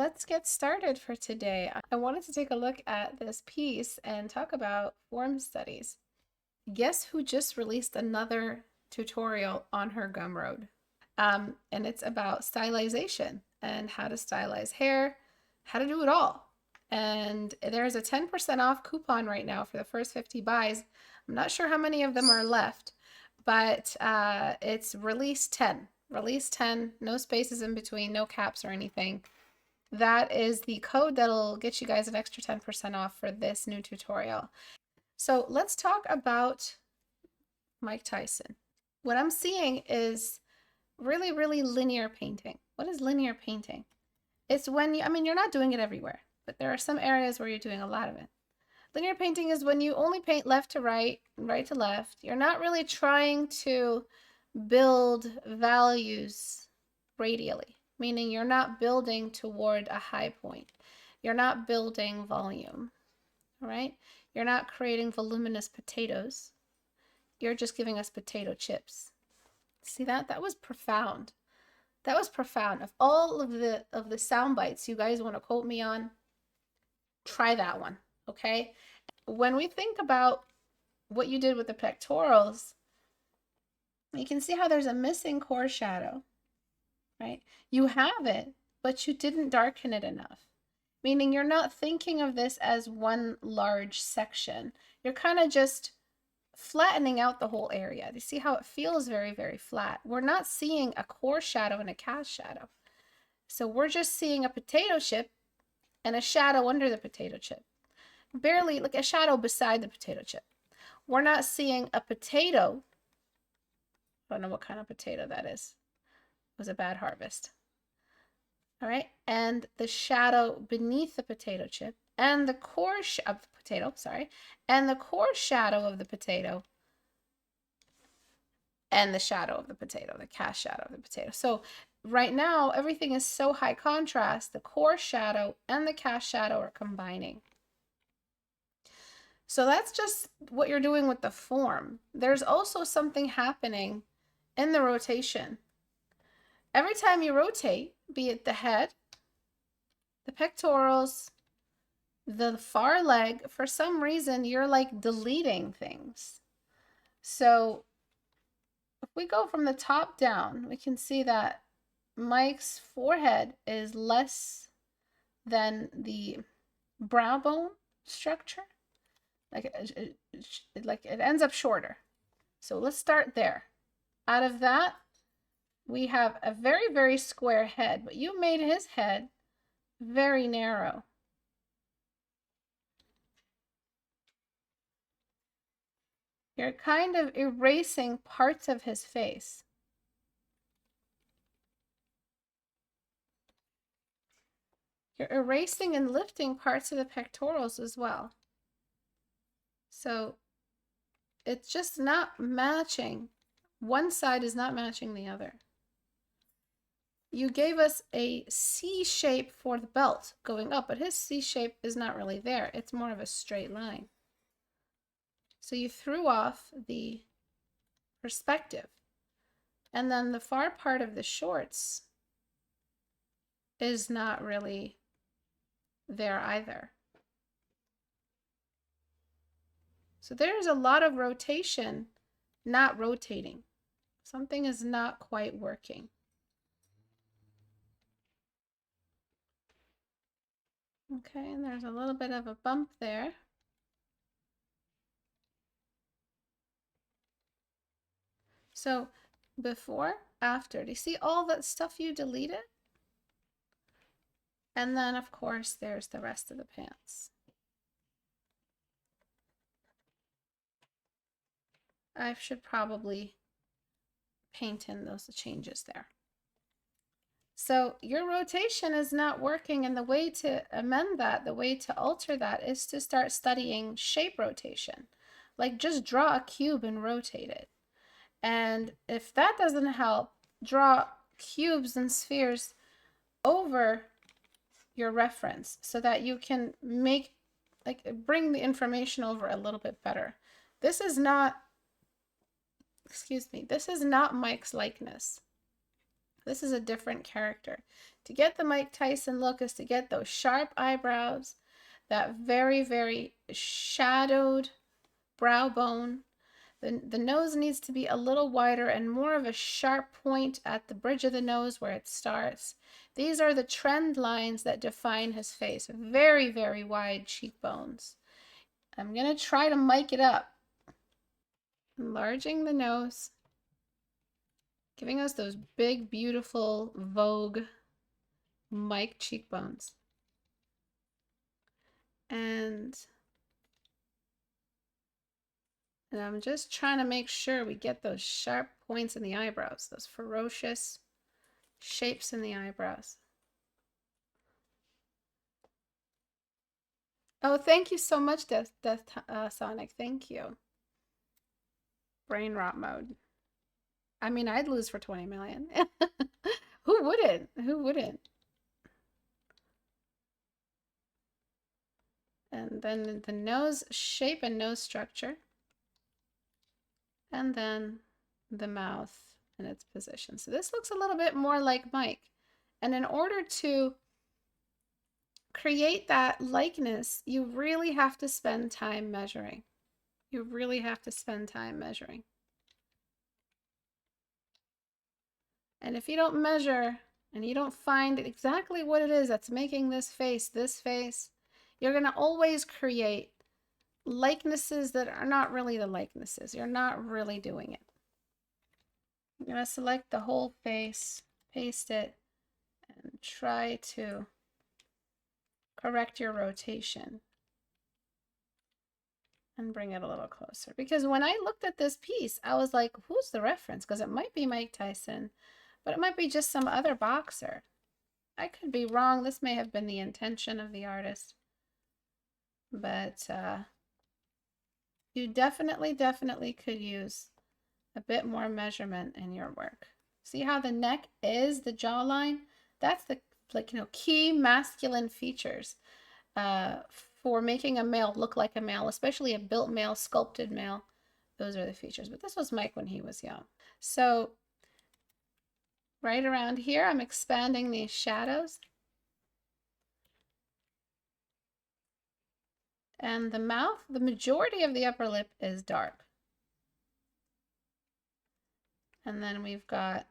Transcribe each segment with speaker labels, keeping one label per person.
Speaker 1: let's get started for today. I wanted to take a look at this piece and talk about form studies. Guess who just released another tutorial on her Gumroad? And it's about stylization and how to stylize hair, how to do it all. And there's a 10% off coupon right now for the first 50 buys. I'm not sure how many of them are left, but it's release 10. Release 10, no spaces in between, no caps or anything. That is the code that'll get you guys an extra 10% off for this new tutorial. So let's talk about Mike Tyson. What I'm seeing is really, really linear painting. What is linear painting? It's when you're not doing it everywhere, but there are some areas where you're doing a lot of it. Linear painting is when you only paint left to right, right to left. You're not really trying to build values radially, meaning you're not building toward a high point. You're not building volume, all right? You're not creating voluminous potatoes. You're just giving us potato chips. See that? That was profound. That was profound. Of all of the sound bites you guys want to quote me on, try that one, okay? When we think about what you did with the pectorals, you can see how there's a missing core shadow, right? You have it, but you didn't darken it enough, meaning you're not thinking of this as one large section. You're kind of just flattening out the whole area. You see how it feels very, very flat. We're not seeing a core shadow and a cast shadow. So we're just seeing a potato chip and a shadow under the potato chip. Barely like a shadow beside the potato chip. We're not seeing a potato. I don't know what kind of potato that is. It was a bad harvest. All right, and the shadow beneath the potato chip and the core of the potato, and the core shadow of the potato and the shadow of the potato, the cast shadow of the potato. So right now, everything is so high contrast, the core shadow and the cast shadow are combining. So that's just what you're doing with the form. There's also something happening in the rotation. Every time you rotate, be it the head, the pectorals, the far leg, for some reason, you're like deleting things. So if we go from the top down, we can see that Mike's forehead is less than the brow bone structure. Like it ends up shorter. So let's start there. Out of that, we have a very, very square head, but you made his head very narrow. You're kind of erasing parts of his face. You're erasing and lifting parts of the pectorals as well. So it's just not matching. One side is not matching the other. You gave us a C shape for the belt going up, but his C shape is not really there. It's more of a straight line. So you threw off the perspective. And then the far part of the shorts is not really there either. So there's a lot of rotation not rotating. Something is not quite working. Okay, and there's a little bit of a bump there. So before, after, do you see all that stuff you deleted? And then of course there's the rest of the pants. I should probably paint in those changes there. So your rotation is not working, and the way to amend that, the way to alter that, is to start studying shape rotation. Like just draw a cube and rotate it. And if that doesn't help, draw cubes and spheres over your reference so that you can bring the information over a little bit better. This is not, this is not Mike's likeness. This is a different character. To get the Mike Tyson look is to get those sharp eyebrows, that very, very shadowed brow bone. The nose needs to be a little wider and more of a sharp point at the bridge of the nose where it starts. These are the trend lines that define his face. Very, very wide cheekbones. I'm going to try to mic it up. Enlarging the nose. Giving us those big, beautiful Vogue mic cheekbones. And I'm just trying to make sure we get those sharp points in the eyebrows, those ferocious shapes in the eyebrows. Oh, thank you so much, Death Sonic. Thank you. Brain rot mode. I mean, I'd lose for 20 million. Who wouldn't? Who wouldn't? And then the nose shape and nose structure. And then the mouth and its position. So this looks a little bit more like Mike. And in order to create that likeness, you really have to spend time measuring. You really have to spend time measuring. And if you don't measure and you don't find exactly what it is that's making this face, you're going to always create likenesses that are not really the likenesses. You're not really doing it. I'm going to select the whole face, paste it, and try to correct your rotation and bring it a little closer. Because when I looked at this piece, I was like, who's the reference? Because it might be Mike Tyson, but it might be just some other boxer. I could be wrong. This may have been the intention of the artist. But you definitely could use a bit more measurement in your work. See how the neck is the jawline? That's the key masculine features for making a male look like a male, especially a built male, sculpted male. Those are the features. But this was Mike when he was young. So right around here, I'm expanding these shadows. And the mouth, the majority of the upper lip is dark. And then we've got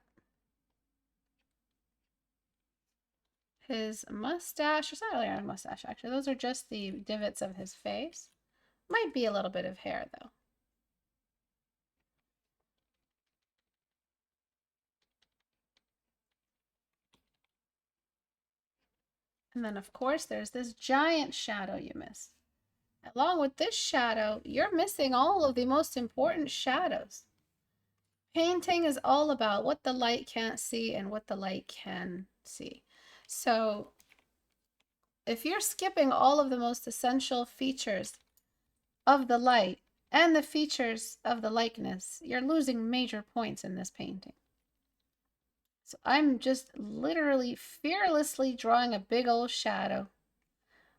Speaker 1: his mustache. It's not really a mustache, actually. Those are just the divots of his face. Might be a little bit of hair, though. And then, of course, there's this giant shadow you miss. Along with this shadow, you're missing all of the most important shadows. Painting is all about what the light can't see and what the light can see. So if you're skipping all of the most essential features of the light and the features of the likeness, you're losing major points in this painting. So I'm just literally fearlessly drawing a big old shadow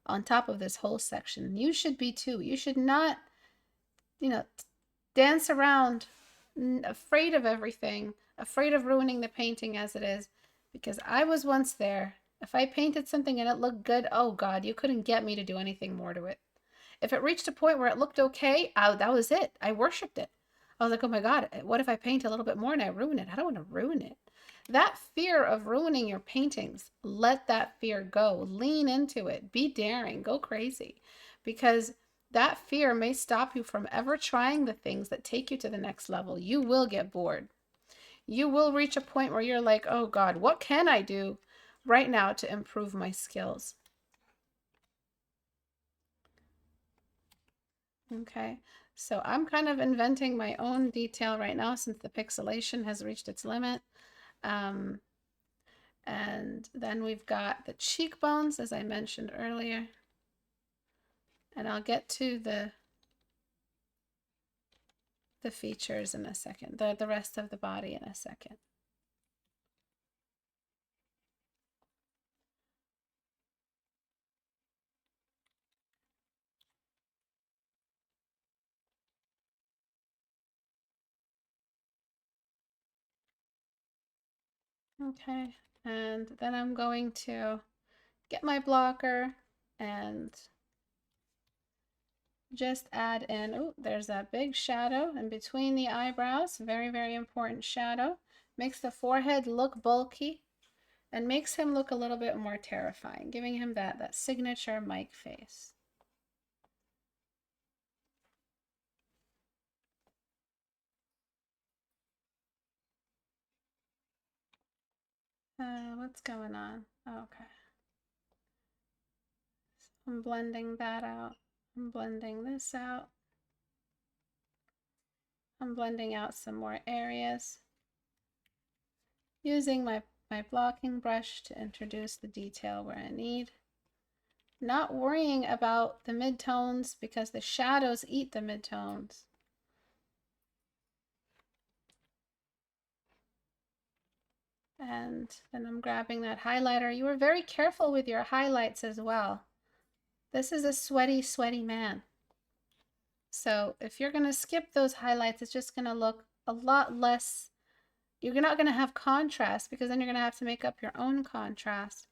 Speaker 1: on top of this whole section. You should be too. You should not, dance around afraid of everything, afraid of ruining the painting as it is, because I was once there. If I painted something and it looked good, oh God, you couldn't get me to do anything more to it. If it reached a point where it looked okay, that was it. I worshipped it. I was like, oh my God, what if I paint a little bit more and I ruin it? I don't want to ruin it. That fear of ruining your paintings, let that fear go. Lean into it. Be daring. Go crazy. Because that fear may stop you from ever trying the things that take you to the next level. You will get bored. You will reach a point where you're like, oh God, what can I do right now to improve my skills? Okay, so I'm kind of inventing my own detail right now since the pixelation has reached its limit. And then we've got the cheekbones, as I mentioned earlier. And I'll get to the features in a second, the rest of the body in a second. Okay, And then I'm going to get my blocker and just add in, oh, there's that big shadow in between the eyebrows. Very, very important shadow. Makes the forehead look bulky and makes him look a little bit more terrifying, giving him that signature Mike face. What's going on? Okay. So I'm blending that out. I'm blending this out. I'm blending out some more areas. Using my blocking brush to introduce the detail where I need. Not worrying about the midtones because the shadows eat the midtones. And then I'm grabbing that highlighter. You were very careful with your highlights as well. This is a sweaty, sweaty man. So if you're going to skip those highlights, it's just going to look a lot less. You're not going to have contrast because then you're going to have to make up your own contrast.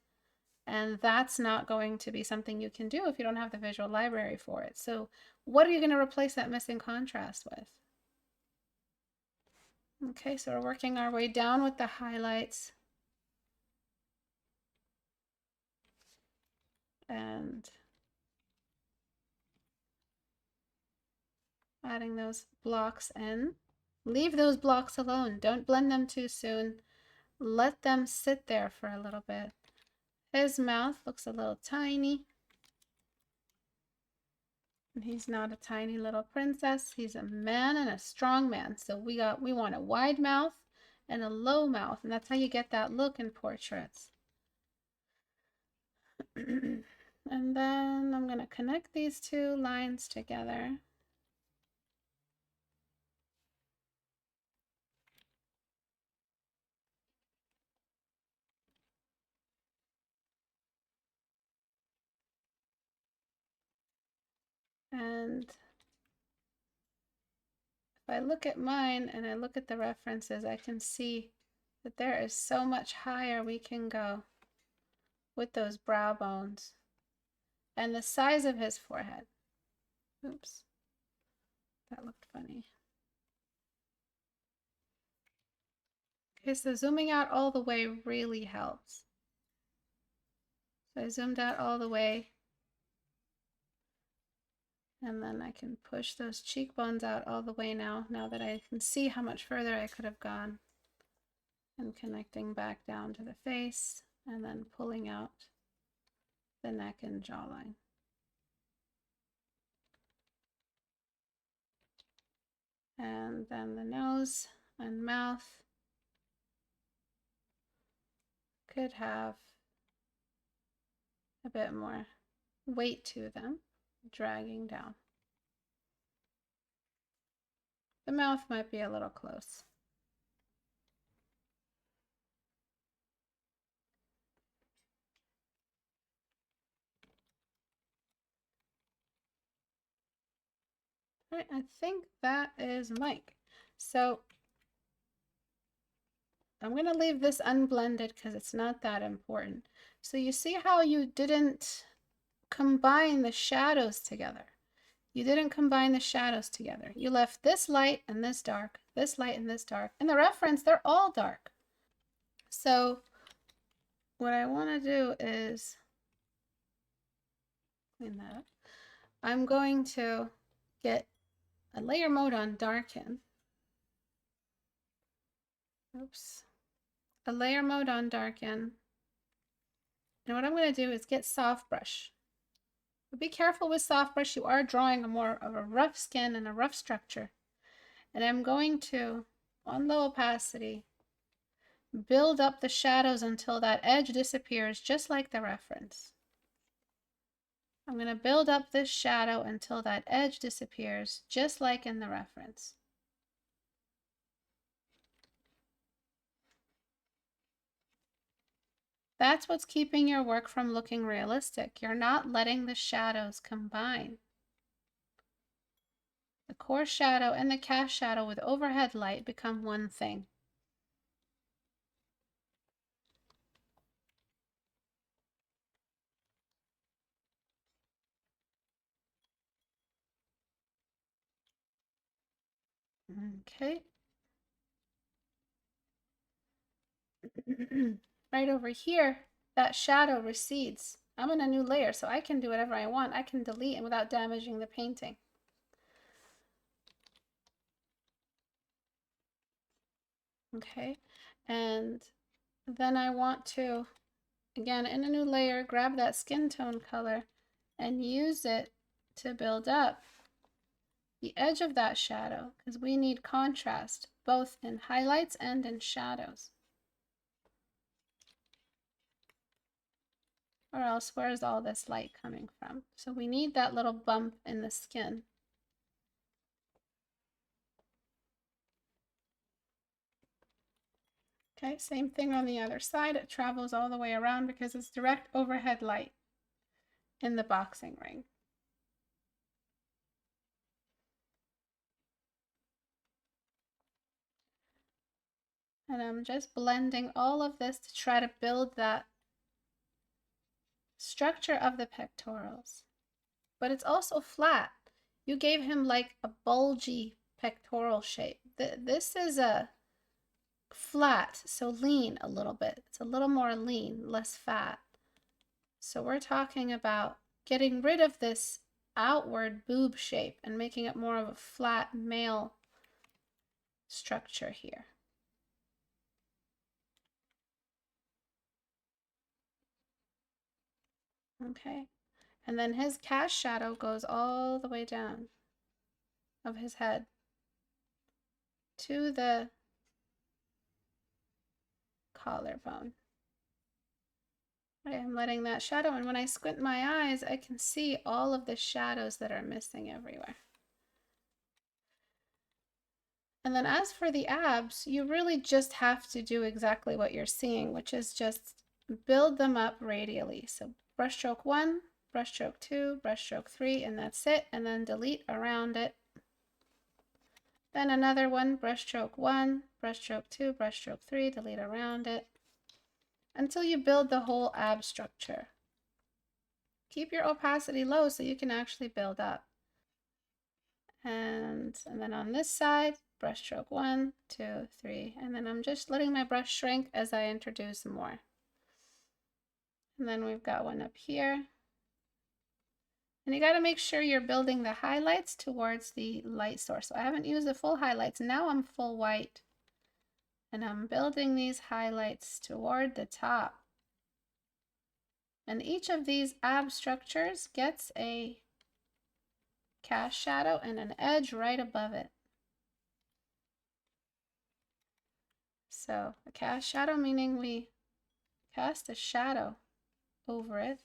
Speaker 1: And that's not going to be something you can do if you don't have the visual library for it. So what are you going to replace that missing contrast with? Okay, so we're working our way down with the highlights. And adding those blocks in. Leave those blocks alone. Don't blend them too soon. Let them sit there for a little bit. His mouth looks a little tiny. And he's not a tiny little princess. He's a man and a strong man. So we want a wide mouth and a low mouth. And that's how you get that look in portraits. And then I'm going to connect these two lines together. And if I look at mine and I look at the references, I can see that there is so much higher we can go with those brow bones and the size of his forehead. Oops, that looked funny. Okay, so zooming out all the way really helps. So I zoomed out all the way. And then I can push those cheekbones out all the way now that I can see how much further I could have gone. And connecting back down to the face and then pulling out the neck and jawline. And then the nose and mouth could have a bit more weight to them, dragging down. The mouth might be a little close. All right, I think that is Mike. So I'm going to leave this unblended because it's not that important. So you see how you didn't combine the shadows together. You didn't combine the shadows together. You left this light and this dark, this light and this dark. In the reference, they're all dark. So what I want to do is clean that up. I'm going to get a layer mode on darken. Oops. A layer mode on darken. And what I'm going to do is get soft brush. But be careful with soft brush. You are drawing a more of a rough skin and a rough structure. And I'm going to, on low opacity, build up the shadows until that edge disappears, just like the reference. I'm going to build up this shadow until that edge disappears, just like in the reference. That's what's keeping your work from looking realistic. You're not letting the shadows combine. The core shadow and the cast shadow with overhead light become one thing. Okay. Right over here, that shadow recedes. I'm in a new layer, so I can do whatever I want. I can delete and without damaging the painting. Okay, and then I want to, again, in a new layer, grab that skin tone color and use it to build up the edge of that shadow, because we need contrast both in highlights and in shadows. Or else, where's all this light coming from? So we need that little bump in the skin. Okay, same thing on the other side. It travels all the way around because it's direct overhead light in the boxing ring. And I'm just blending all of this to try to build that structure of the pectorals. But it's also flat. You gave him like a bulgy pectoral shape. This is a flat, so lean a little bit. It's a little more lean, less fat. So we're talking about getting rid of this outward boob shape and making it more of a flat male structure here. Okay, and then his cast shadow goes all the way down of his head to the collarbone. I'm letting that shadow, and when I squint my eyes, I can see all of the shadows that are missing everywhere. And then as for the abs, you really just have to do exactly what you're seeing, which is just build them up radially. So brushstroke 1, brushstroke 2, brushstroke 3, and that's it. And then delete around it. Then another one, brushstroke 1, brushstroke 2, brushstroke 3, delete around it. Until you build the whole ab structure. Keep your opacity low so you can actually build up. And then on this side, brushstroke 1, 2, 3, and then I'm just letting my brush shrink as I introduce more. And then we've got one up here. And you got to make sure you're building the highlights towards the light source. So I haven't used the full highlights. Now I'm full white. And I'm building these highlights toward the top. And each of these ab structures gets a cast shadow and an edge right above it. So a cast shadow meaning we cast a shadow over it,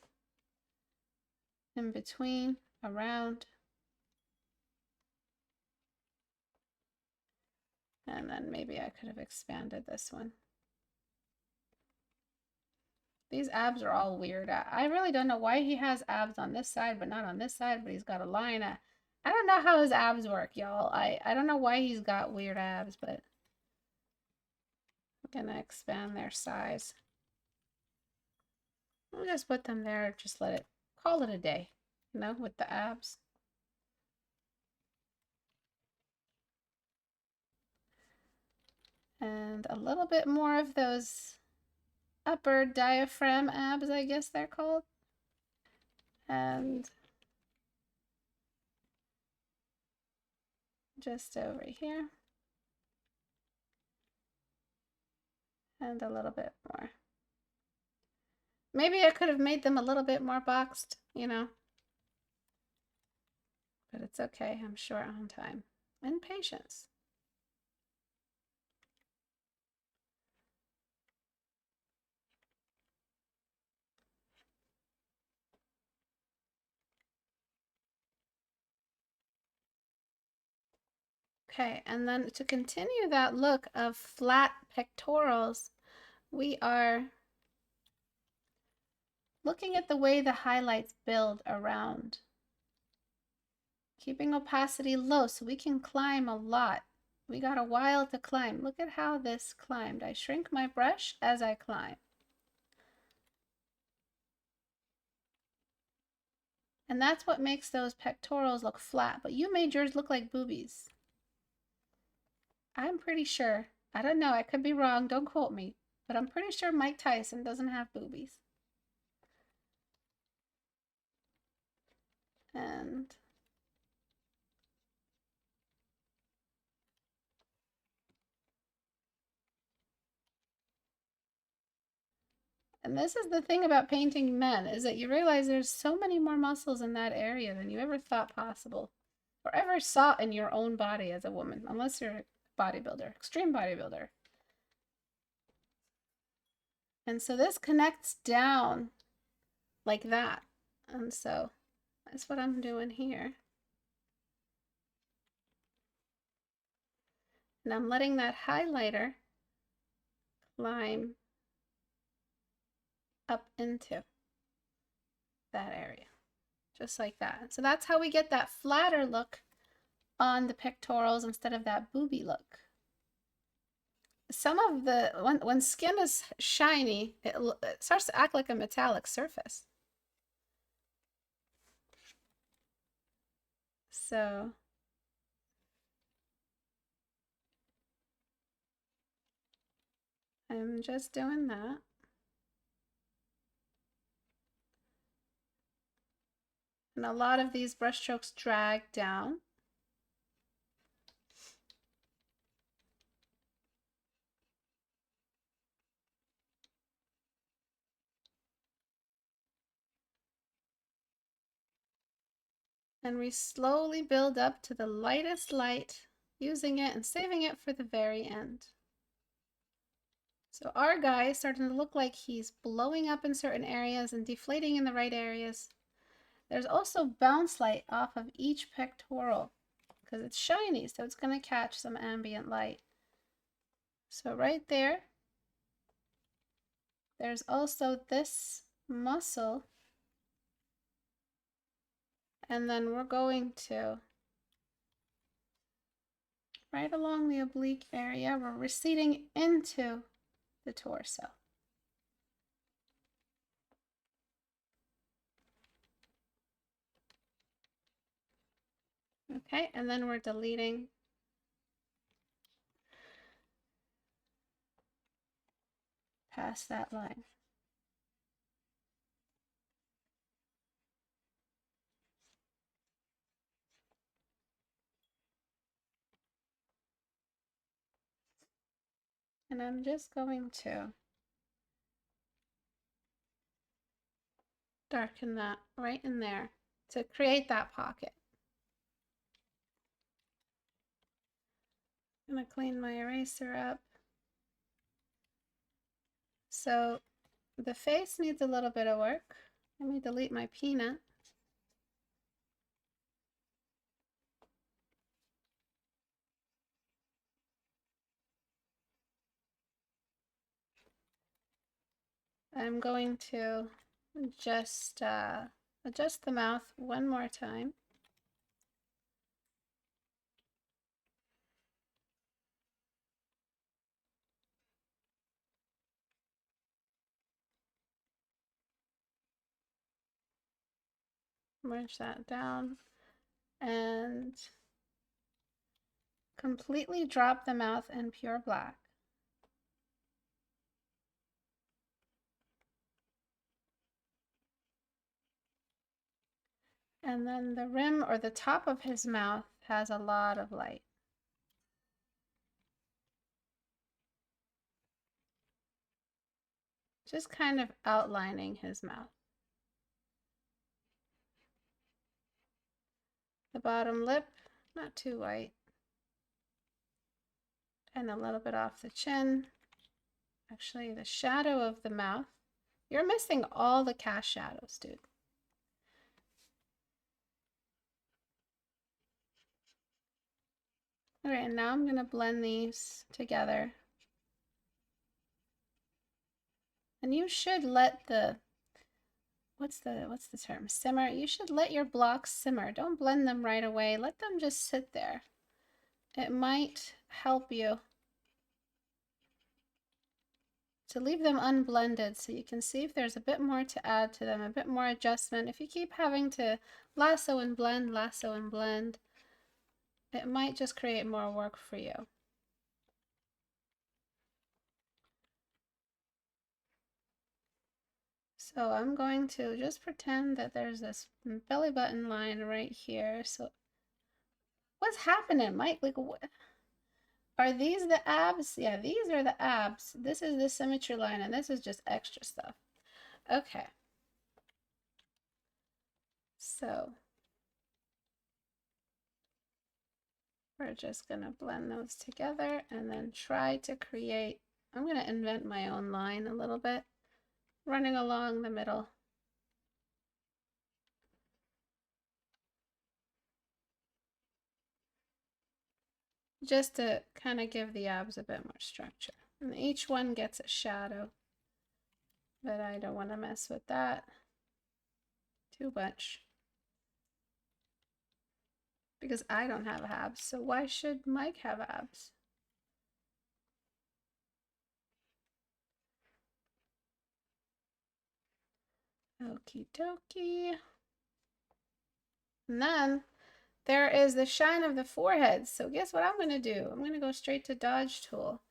Speaker 1: in between, around, and then maybe I could have expanded this one. These abs are all weird. I really don't know why he has abs on this side but not on this side, but he's got a line. I don't know how his abs work, y'all. I don't know why he's got weird abs, but I'm gonna expand their size. I'll just put them there, just let it, call it a day, you know, with the abs. And a little bit more of those upper diaphragm abs, I guess they're called. And just over here. And a little bit more. Maybe I could have made them a little bit more boxed, you know. But it's okay, I'm short on time and patience. Okay, and then to continue that look of flat pectorals, we are looking at the way the highlights build around. Keeping opacity low so we can climb a lot. We got a while to climb. Look at how this climbed. I shrink my brush as I climb. And that's what makes those pectorals look flat, but you made yours look like boobies. I'm pretty sure, I don't know, I could be wrong, don't quote me, but I'm pretty sure Mike Tyson doesn't have boobies. And this is the thing about painting men, is that you realize there's so many more muscles in that area than you ever thought possible or ever saw in your own body as a woman, unless you're a bodybuilder, extreme bodybuilder. And so this connects down like that. And so that's what I'm doing here. And I'm letting that highlighter climb up into that area, just like that. So that's how we get that flatter look on the pectorals instead of that booby look. Some of the, when skin is shiny, it starts to act like a metallic surface. So I'm just doing that. And a lot of these brush strokes drag down. And we slowly build up to the lightest light, using it and saving it for the very end. So our guy is starting to look like he's blowing up in certain areas and deflating in the right areas. There's also bounce light off of each pectoral because it's shiny, so it's going to catch some ambient light. So right there, there's also this muscle. And then we're going to, right along the oblique area, we're receding into the torso. Okay, and then we're deleting past that line. And I'm just going to darken that right in there to create that pocket. I'm going to clean my eraser up. So the face needs a little bit of work. Let me delete my peanut. I'm going to just adjust the mouth one more time. Merge that down and completely drop the mouth in pure black. And then the rim or the top of his mouth has a lot of light. Just kind of outlining his mouth. The bottom lip, not too white. And a little bit off the chin. Actually, the shadow of the mouth. You're missing all the cast shadows, dude. All right, and now I'm gonna blend these together. And you should let the, what's the term? Simmer. You should let your blocks simmer. Don't blend them right away. Let them just sit there. It might help you to leave them unblended so you can see if there's a bit more to add to them, a bit more adjustment. If you keep having to lasso and blend, it might just create more work for you. So I'm going to just pretend that there's this belly button line right here. So what's happening, Mike? Like, what? Are these the abs? Yeah, these are the abs. This is the symmetry line, and this is just extra stuff. Okay. So we're just gonna blend those together and then try to create, I'm gonna invent my own line a little bit, running along the middle. Just to kind of give the abs a bit more structure. And each one gets a shadow, but I don't want to mess with that too much because I don't have abs. So why should Mike have abs? Okie dokie. And then there is the shine of the forehead. So guess what I'm going to do? I'm going to go straight to Dodge tool,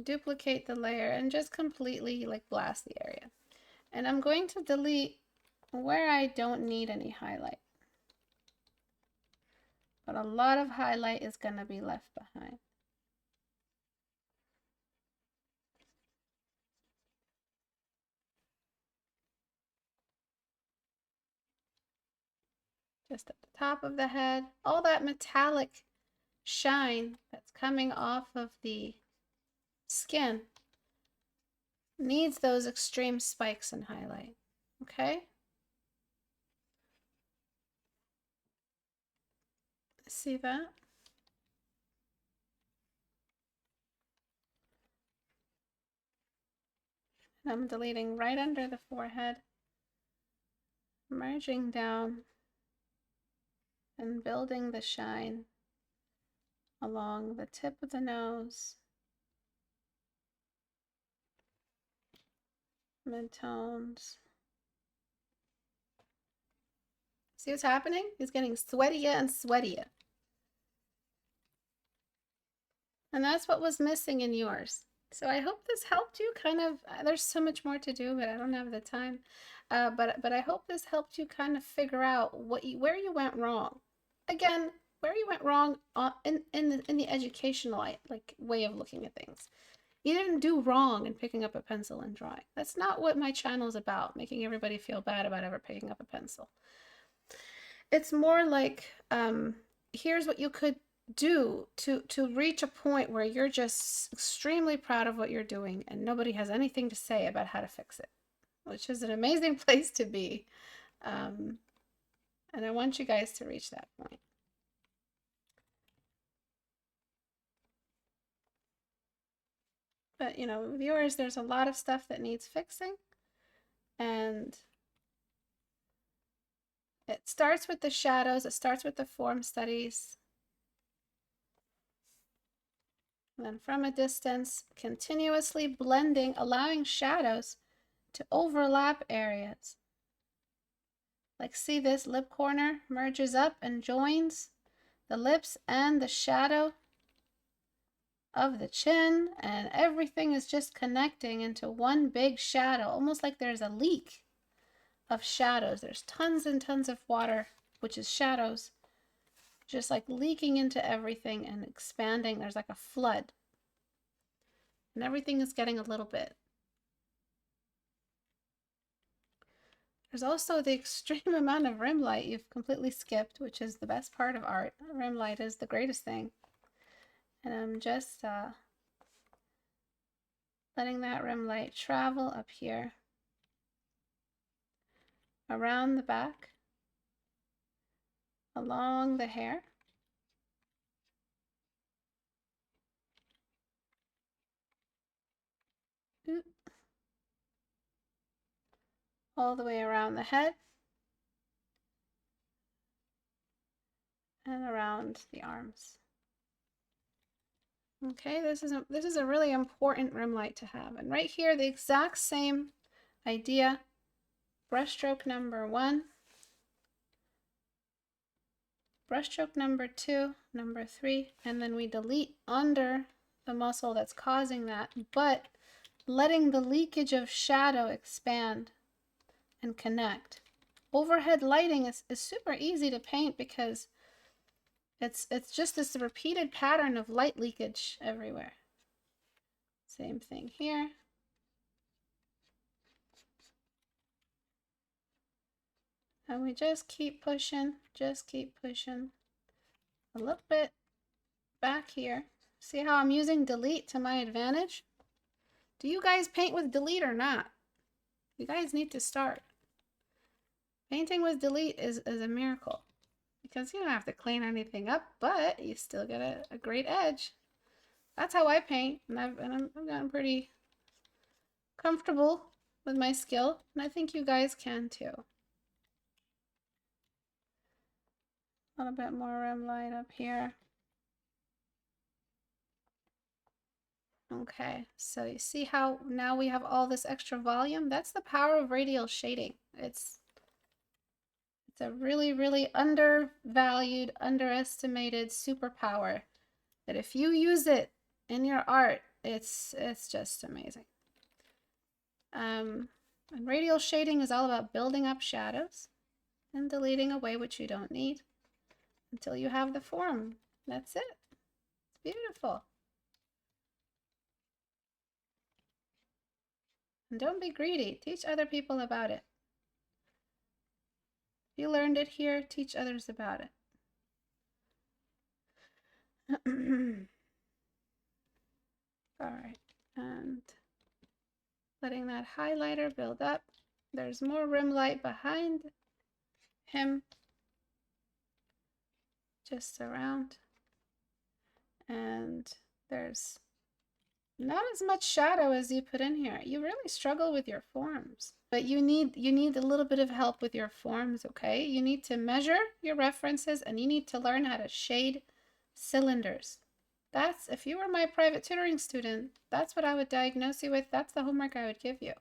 Speaker 1: duplicate the layer, and just completely like blast the area. And I'm going to delete where I don't need any highlight. But a lot of highlight is going to be left behind. Just at the top of the head, all that metallic shine that's coming off of the skin needs those extreme spikes and highlight, okay? See that? And I'm deleting right under the forehead, merging down and building the shine along the tip of the nose, midtones. See what's happening? He's getting sweatier and sweatier. And that's what was missing in yours. So I hope this helped you kind of, there's so much more to do, but I don't have the time. But I hope this helped you kind of figure out where you went wrong. Again, where you went wrong in the educational like way of looking at things. You didn't do wrong in picking up a pencil and drawing. That's not what my channel is about, making everybody feel bad about ever picking up a pencil. It's more like, here's what you could do to reach a point where you're just extremely proud of what you're doing and nobody has anything to say about how to fix it, which is an amazing place to be. And I want you guys to reach that point. But, you know, with yours, there's a lot of stuff that needs fixing. And it starts with the shadows. It starts with the form studies. And then from a distance, continuously blending, allowing shadows to overlap areas. Like, see this lip corner merges up and joins the lips and the shadow of the chin, and everything is just connecting into one big shadow, almost like there's a leak of shadows. There's tons and tons of water, which is shadows, just like leaking into everything and expanding. There's like a flood, and everything is getting a little bit. There's also the extreme amount of rim light you've completely skipped, which is the best part of art. Rim light is the greatest thing. And I'm just letting that rim light travel up here, around the back, along the hair. Oop. All the way around the head and around the arms. Okay, this is a really important rim light to have. And right here, the exact same idea. Brushstroke number 1, brushstroke number 2, number 3, and then we delete under the muscle that's causing that, but letting the leakage of shadow expand and connect. Overhead lighting is super easy to paint because it's just this repeated pattern of light leakage everywhere. Same thing here. And we just keep pushing, a little bit back here. See how I'm using delete to my advantage? Do you guys paint with delete or not? You guys need to start. Painting with delete is a miracle because you don't have to clean anything up, but you still get a great edge. That's how I paint, and I've gotten pretty comfortable with my skill, and I think you guys can too. A little bit more rim light up here. Okay, so you see how now we have all this extra volume? That's the power of radial shading. It's a really, really undervalued, underestimated superpower that if you use it in your art, it's just amazing. And radial shading is all about building up shadows and deleting away what you don't need until you have the form. That's it. It's beautiful. And don't be greedy. Teach other people about it. If you learned it here, teach others about it. All right, and letting that highlighter build up. There's more rim light behind him, just around. And there's not as much shadow as you put in here. You really struggle with your forms, but you need a little bit of help with your forms, okay? You need to measure your references and you need to learn how to shade cylinders. That's, if you were my private tutoring student, that's what I would diagnose you with. That's the homework I would give you.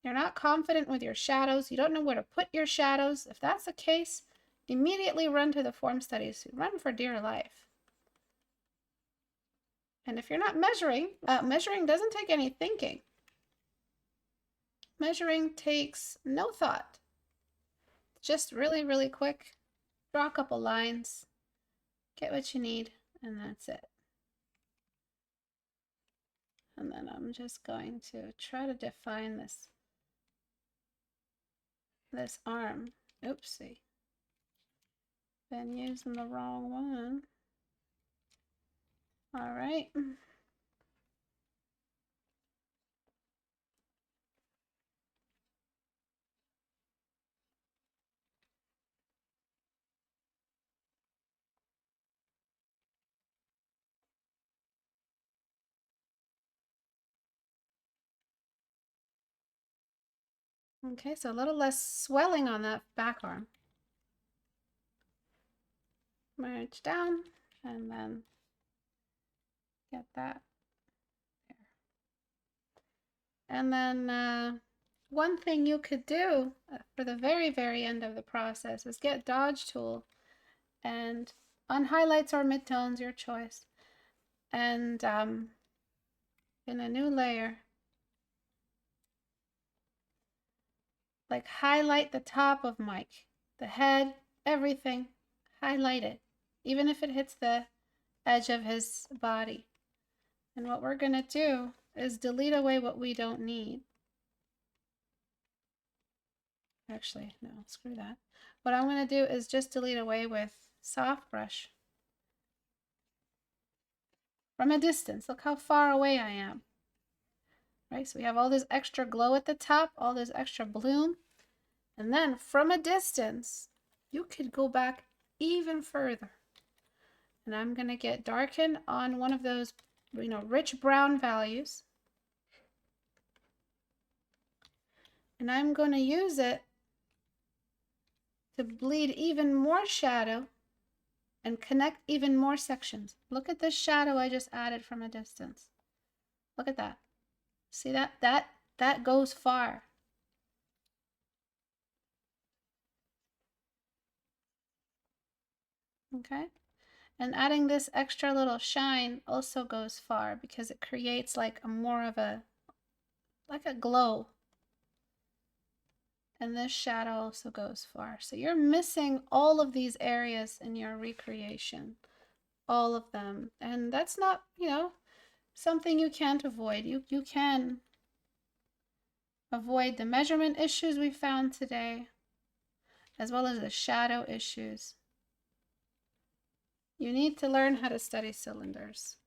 Speaker 1: You're not confident with your shadows. You don't know where to put your shadows. If that's the case, immediately run to the form studies. Run for dear life. And if you're not measuring, measuring doesn't take any thinking. Measuring takes no thought. Just really, really quick. Draw a couple lines. Get what you need, and that's it. And then I'm just going to try to define this arm. Oopsie. Been using the wrong one. All right. Okay, so a little less swelling on that back arm. Merge down and then get that there. And then one thing you could do for the very, very end of the process is get Dodge tool and on highlights or midtones, your choice. And in a new layer, like highlight the top of Mike, the head, everything, highlight it, even if it hits the edge of his body. And what we're gonna do is delete away what we don't need. Actually, no, screw that. What I'm gonna do is just delete away with soft brush. From a distance, look how far away I am. Right, so we have all this extra glow at the top, all this extra bloom. And then from a distance, you could go back even further. And I'm gonna get darken on one of those, rich brown values. And I'm gonna use it to bleed even more shadow and connect even more sections. Look at this shadow I just added from a distance. Look at that. See that? That goes far. Okay? And adding this extra little shine also goes far because it creates like a more of a, like a glow. And this shadow also goes far. So you're missing all of these areas in your recreation, all of them. And that's not, you know, something you can't avoid. You can avoid the measurement issues we found today, as well as the shadow issues. You need to learn how to study cylinders.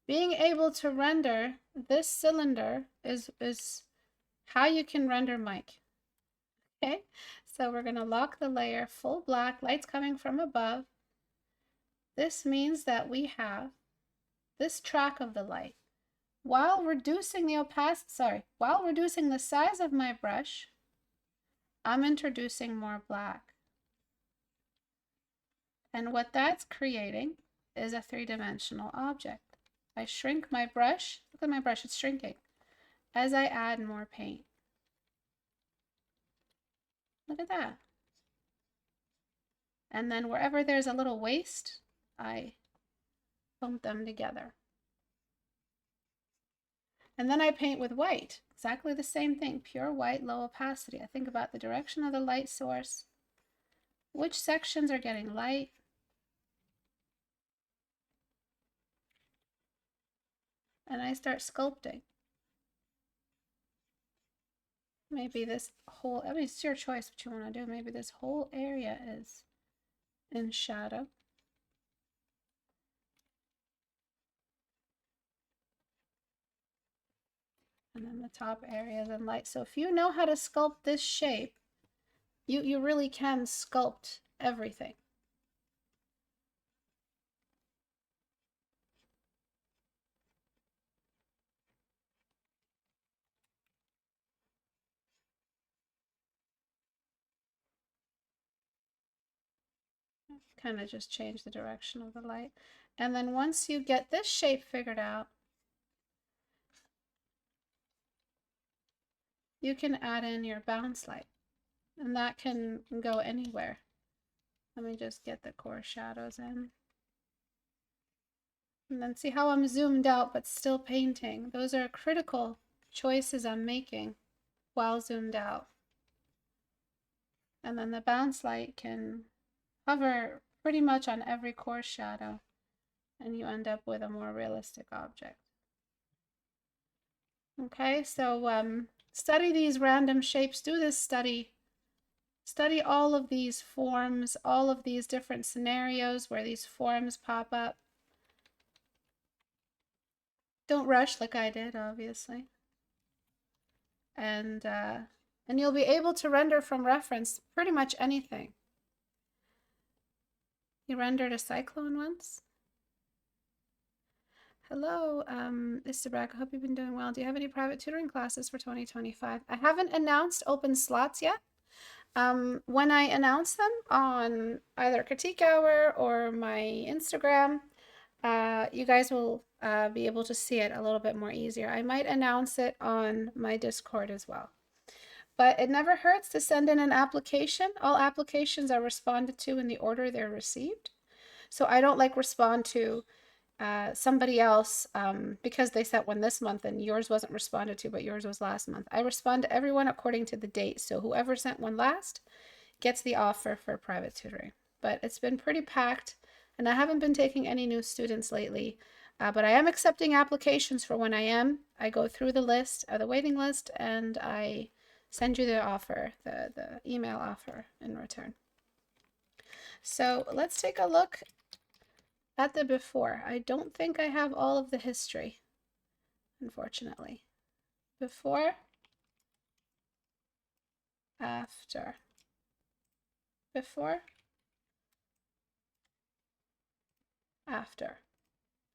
Speaker 1: Being able to render this cylinder is how you can render Mike. Okay, so we're going to lock the layer full black, lights coming from above. This means that we have this track of the light. While reducing the opacity, while reducing the size of my brush, I'm introducing more black. And what that's creating is a three-dimensional object. I shrink my brush. Look at my brush, it's shrinking as I add more paint. Look at that. And then wherever there's a little waste, I clump them together. And then I paint with white. Exactly the same thing, pure white, low opacity. I think about the direction of the light source, which sections are getting light, and I start sculpting. Maybe this whole, I mean, it's your choice what you want to do. Maybe this whole area is in shadow. And then the top area is in light. So if you know how to sculpt this shape, you really can sculpt everything. Kind of just change the direction of the light. And then once you get this shape figured out, you can add in your bounce light. And that can go anywhere. Let me just get the core shadows in. And then see how I'm zoomed out but still painting. Those are critical choices I'm making while zoomed out. And then the bounce light can hover pretty much on every core shadow, and you end up with a more realistic object. Okay, so study these random shapes. Do this study. Study all of these forms, all of these different scenarios where these forms pop up. Don't rush like I did, obviously. And you'll be able to render from reference pretty much anything. You rendered a cyclone once? Hello, Istebrak. I hope you've been doing well. Do you have any private tutoring classes for 2025? I haven't announced open slots yet. When I announce them on either Critique Hour or my Instagram, you guys will be able to see it a little bit more easier. I might announce it on my Discord as well. But it never hurts to send in an application. All applications are responded to in the order they're received. So I don't like respond to somebody else because they sent one this month and yours wasn't responded to, but yours was last month. I respond to everyone according to the date. So whoever sent one last gets the offer for private tutoring. But it's been pretty packed, and I haven't been taking any new students lately. But I am accepting applications for when I am. I go through the list, the waiting list, and I send you the offer, the email offer in return. So let's take a look at the before. I don't think I have all of the history, unfortunately. Before, after. Before, after.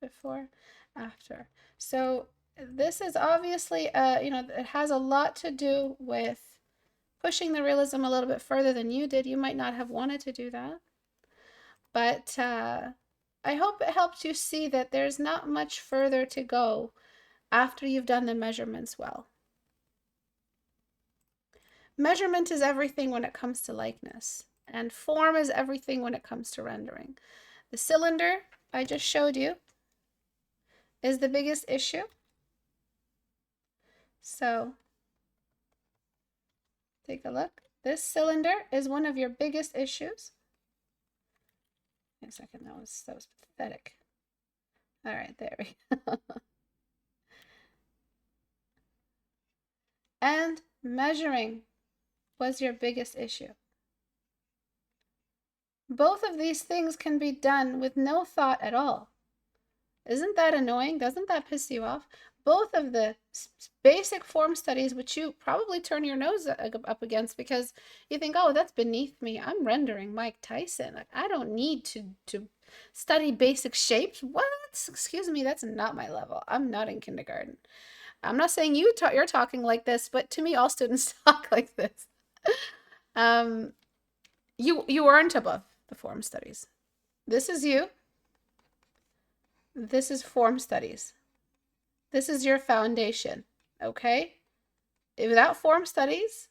Speaker 1: Before, after. So this is obviously, it has a lot to do with pushing the realism a little bit further than you did. You might not have wanted to do that. But I hope it helps you see that there's not much further to go after you've done the measurements well. Measurement is everything when it comes to likeness, and form is everything when it comes to rendering. The cylinder I just showed you is the biggest issue. So Take a look. This cylinder is one of your biggest issues. Wait a second, that was pathetic. All right, there we go. And measuring was your biggest issue. Both of these things can be done with no thought at all. Isn't that annoying? Doesn't that piss you off? Both of the basic form studies, which you probably turn your nose up against because you think, oh, that's beneath me. I'm rendering Mike Tyson. I don't need to study basic shapes. What? Excuse me, that's not my level. I'm not in kindergarten. I'm not saying you're talking like this, but to me, all students talk like this. You aren't above the form studies. This is you. This is form studies. This is your foundation, okay? Without form studies,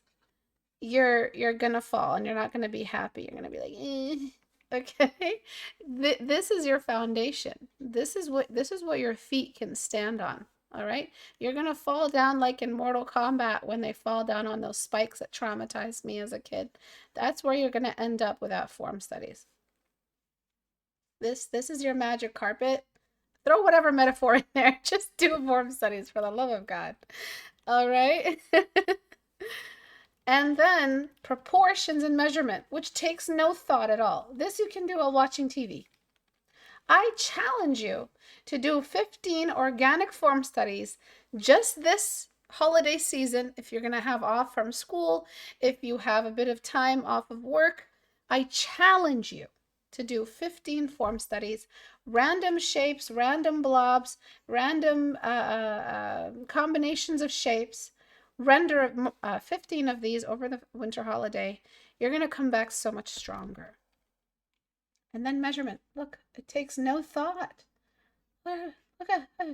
Speaker 1: you're gonna fall and you're not gonna be happy. You're gonna be like, okay? This is your foundation. This is what your feet can stand on, all right? You're gonna fall down like in Mortal Kombat when they fall down on those spikes that traumatized me as a kid. That's where you're gonna end up without form studies. This is your magic carpet. Throw whatever metaphor in there. Just do form studies for the love of God. All right. And then proportions and measurement, which takes no thought at all. This you can do while watching TV. I challenge you to do 15 organic form studies just this holiday season. If you're going to have off from school, if you have a bit of time off of work, I challenge you to do 15 form studies, random shapes, random blobs, random combinations of shapes. Render 15 of these over the winter holiday. You're going to come back so much stronger. And then measurement. Look, it takes no thought. Look, a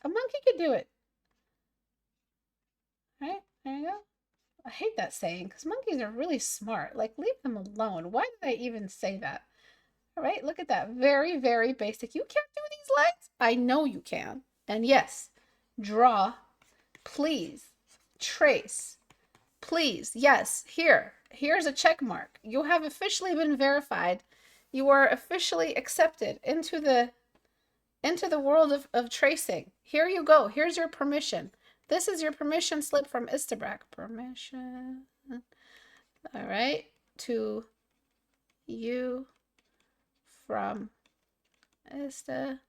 Speaker 1: monkey could do it. All right, there you go. I hate that saying because monkeys are really smart. Like, leave them alone. Why did I even say that? All right, look at that. Very, very basic. You can't do these lines? I know you can. And yes, draw. Please. Trace. Please. Yes, here's a check mark. You have officially been verified. You are officially accepted into the world of tracing. Here you go. Here's your permission. This is your permission slip from Istebrak. Permission. All right. To you from Istebrak.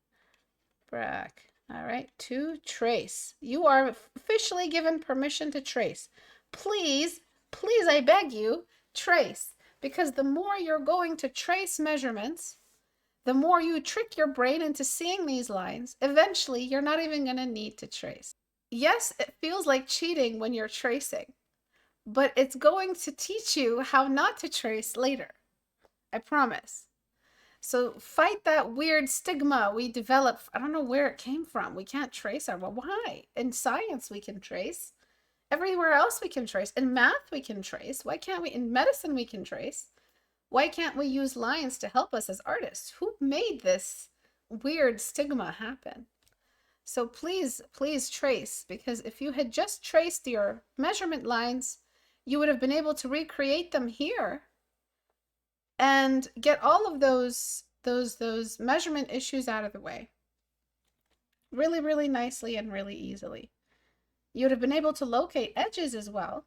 Speaker 1: All right. To trace. You are officially given permission to trace. Please, please, I beg you, trace. Because the more you're going to trace measurements, the more you trick your brain into seeing these lines, eventually you're not even going to need to trace. Yes, it feels like cheating when you're tracing, but it's going to teach you how not to trace later. I promise. So fight that weird stigma we developed. I don't know where it came from. We can't trace our, well, why? In science, we can trace. Everywhere else we can trace. In math, we can trace. Why can't we? In medicine, we can trace. Why can't we use lines to help us as artists? Who made this weird stigma happen? So please, please trace, because if you had just traced your measurement lines, you would have been able to recreate them here and get all of those measurement issues out of the way really, really nicely and really easily. You would have been able to locate edges as well,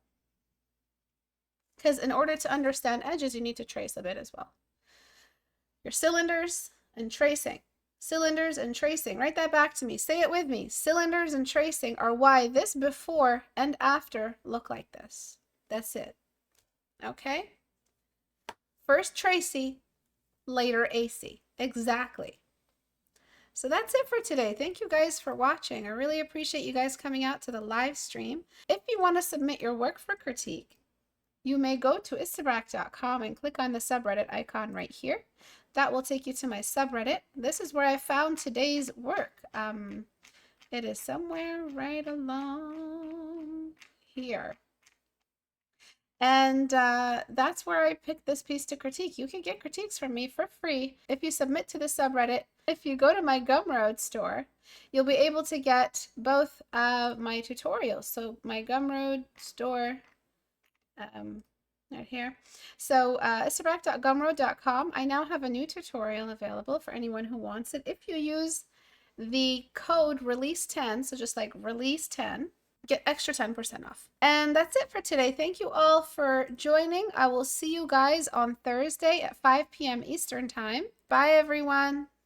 Speaker 1: because in order to understand edges, you need to trace a bit as well. Your cylinders and tracing. Cylinders and tracing. Write that back to me. Say it with me. Cylinders and tracing are why this before and after look like this. That's it. Okay? First Tracy, later AC. Exactly. So that's it for today. Thank you guys for watching. I really appreciate you guys coming out to the live stream. If you want to submit your work for critique, you may go to istebrak.com and click on the subreddit icon right here. That will take you to my subreddit. This is where I found today's work. It is somewhere right along here. And that's where I picked this piece to critique. You can get critiques from me for free if you submit to the subreddit. If you go to my Gumroad store, you'll be able to get both my tutorials. So my Gumroad store Right here. So istebrak.gumroad.com. I now have a new tutorial available for anyone who wants it. If you use the code release10, so just like release10, get extra 10% off. And that's it for today. Thank you all for joining. I will see you guys on Thursday at 5 p.m. Eastern Time. Bye, everyone.